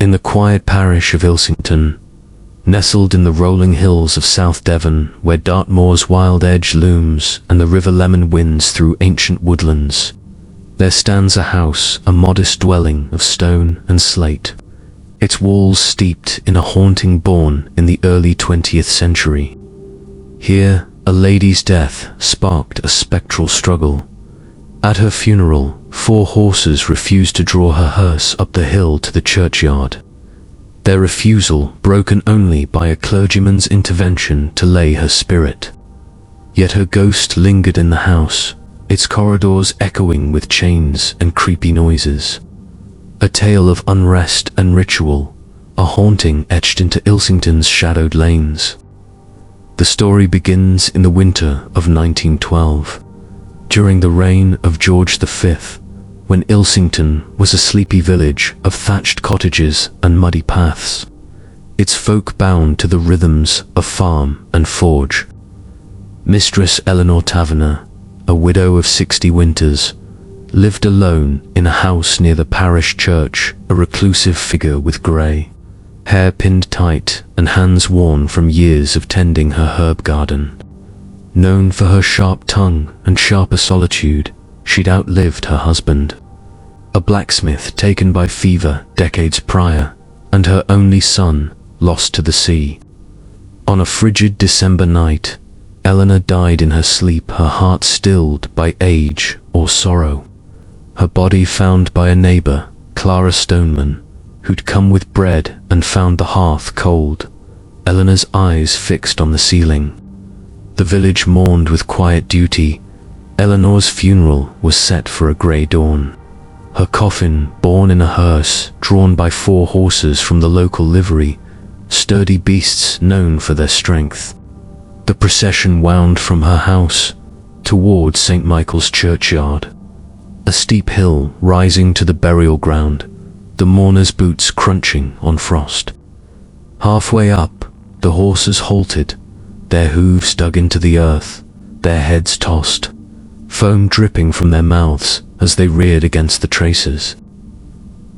In the quiet parish of Ilsington, nestled in the rolling hills of South Devon, where Dartmoor's wild edge looms and the River Lemon winds through ancient woodlands, there stands a house, a modest dwelling of stone and slate, its walls steeped in a haunting born in the early 20th century. Here, a lady's death sparked a spectral struggle. At her funeral, 4 horses refused to draw her hearse up the hill to the churchyard, their refusal broken only by a clergyman's intervention to lay her spirit. Yet her ghost lingered in the house, its corridors echoing with chains and creepy noises. A tale of unrest and ritual, a haunting etched into Ilsington's shadowed lanes. The story begins in the winter of 1912, during the reign of George V, when Ilsington was a sleepy village of thatched cottages and muddy paths, its folk bound to the rhythms of farm and forge. Mistress Eleanor Taverner, a widow of 60 winters, lived alone in a house near the parish church, a reclusive figure with grey hair pinned tight and hands worn from years of tending her herb garden. Known for her sharp tongue and sharper solitude, she'd outlived her husband, a blacksmith taken by fever decades prior, and her only son lost to the sea. On a frigid December night, Eleanor died in her sleep, her heart stilled by age or sorrow. Her body found by a neighbour, Clara Stoneman, who'd come with bread and found the hearth cold, Eleanor's eyes fixed on the ceiling. The village mourned with quiet duty. Eleanor's funeral was set for a grey dawn. Her coffin, borne in a hearse drawn by 4 horses from the local livery, sturdy beasts known for their strength. The procession wound from her house towards St. Michael's churchyard, a steep hill rising to the burial ground, the mourners' boots crunching on frost. Halfway up, the horses halted, their hooves dug into the earth, their heads tossed, foam dripping from their mouths as they reared against the traces.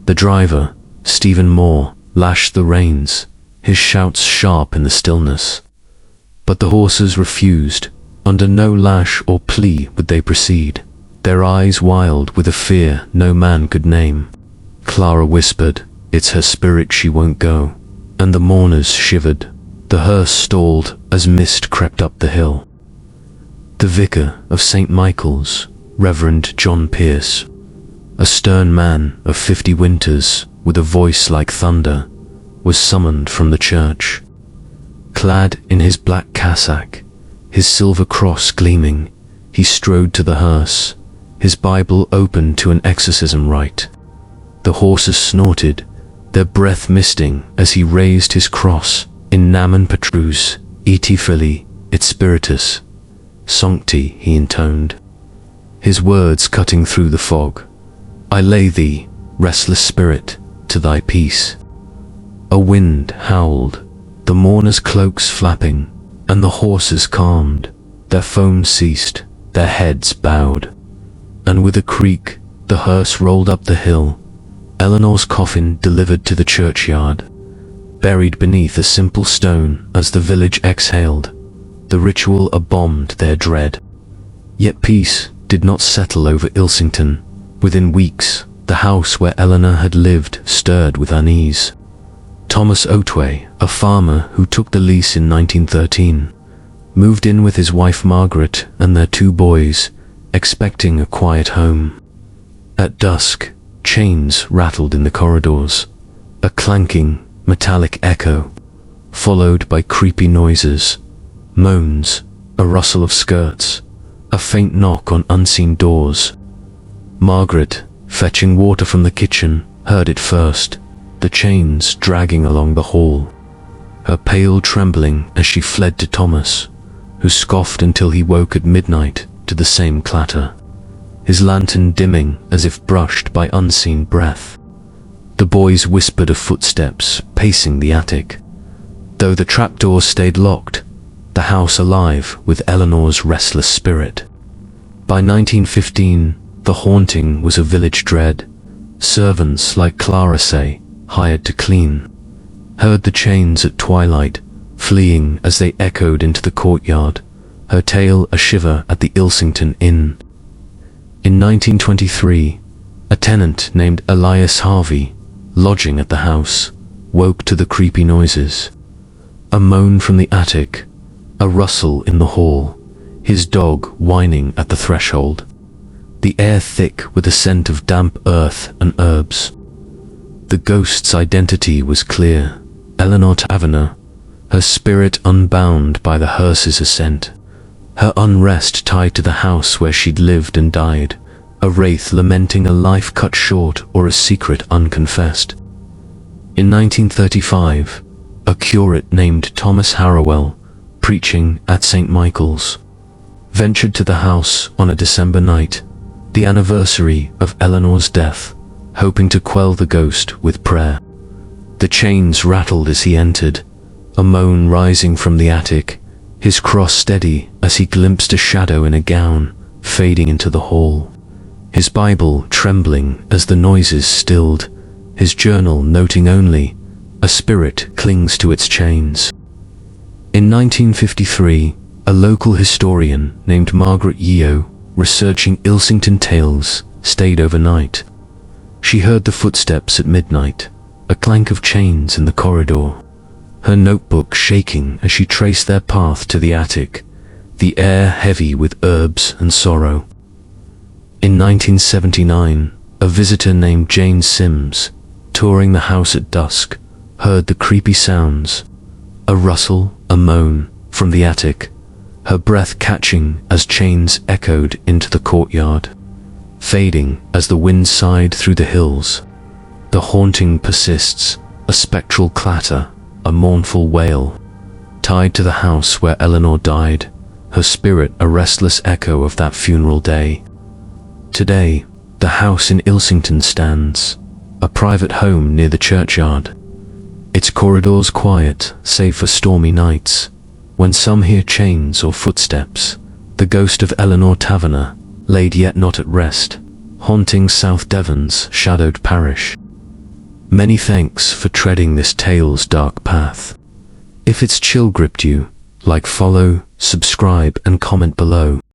The driver, Stephen Moore, lashed the reins, his shouts sharp in the stillness. But the horses refused. Under no lash or plea would they proceed, their eyes wild with a fear no man could name. Clara whispered, "It's her spirit, she won't go," and the mourners shivered. The hearse stalled as mist crept up the hill. The vicar of St. Michael's, Reverend John Pierce, a stern man of 50 winters with a voice like thunder, was summoned from the church. Clad in his black cassock, his silver cross gleaming, he strode to the hearse, his Bible open to an exorcism rite. The horses snorted, their breath misting as he raised his cross. In Namen Petrus, et Filii, et Spiritus Sancti, he intoned, his words cutting through the fog. I lay thee, restless spirit, to thy peace. A wind howled, the mourners' cloaks flapping, and the horses calmed, their foam ceased, their heads bowed. And with a creak, the hearse rolled up the hill, Eleanor's coffin delivered to the churchyard, buried beneath a simple stone as the village exhaled. The ritual embalmed their dread. Yet peace did not settle over Ilsington. Within weeks, the house where Eleanor had lived stirred with unease. Thomas Otway, a farmer who took the lease in 1913, moved in with his wife Margaret and their 2 boys, expecting a quiet home. At dusk, chains rattled in the corridors, a clanking, metallic echo, followed by creepy noises, moans, a rustle of skirts, a faint knock on unseen doors. Margaret, fetching water from the kitchen, heard it first, the chains dragging along the hall, her pale trembling as she fled to Thomas, who scoffed until he woke at midnight to the same clatter, his lantern dimming as if brushed by unseen breath. The boys whispered of footsteps pacing the attic, though the trapdoor stayed locked, the house alive with Eleanor's restless spirit. By 1915, the haunting was a village dread. Servants like Clara say, hired to clean, heard the chains at twilight, fleeing as they echoed into the courtyard, her tale a shiver at the Ilsington Inn. In 1923, a tenant named Elias Harvey, lodging at the house, woke to the creepy noises. A moan from the attic, a rustle in the hall, his dog whining at the threshold. The air thick with a scent of damp earth and herbs. The ghost's identity was clear: Eleanor Taverner, her spirit unbound by the hearse's ascent, her unrest tied to the house where she'd lived and died, a wraith lamenting a life cut short or a secret unconfessed. In 1935, a curate named Thomas Harrowell, preaching at St. Michael's, ventured to the house on a December night, the anniversary of Eleanor's death, hoping to quell the ghost with prayer. The chains rattled as he entered, a moan rising from the attic, his cross steady as he glimpsed a shadow in a gown fading into the hall, his Bible trembling as the noises stilled, his journal noting only, "A spirit clings to its chains." In 1953, a local historian named Margaret Yeo, researching Ilsington tales, stayed overnight. She heard the footsteps at midnight, a clank of chains in the corridor, her notebook shaking as she traced their path to the attic, the air heavy with herbs and sorrow. In 1979, a visitor named Jane Sims, touring the house at dusk, heard the creepy sounds, a rustle, a moan, from the attic, her breath catching as chains echoed into the courtyard, fading as the wind sighed through the hills. The haunting persists, a spectral clatter, a mournful wail, tied to the house where Eleanor died, her spirit a restless echo of that funeral day. Today, the house in Ilsington stands, a private home near the churchyard, its corridors quiet save for stormy nights, when some hear chains or footsteps, the ghost of Eleanor Taverner, laid yet not at rest, haunting South Devon's shadowed parish. Many thanks for treading this tale's dark path. If its chill gripped you, like, follow, subscribe and comment below.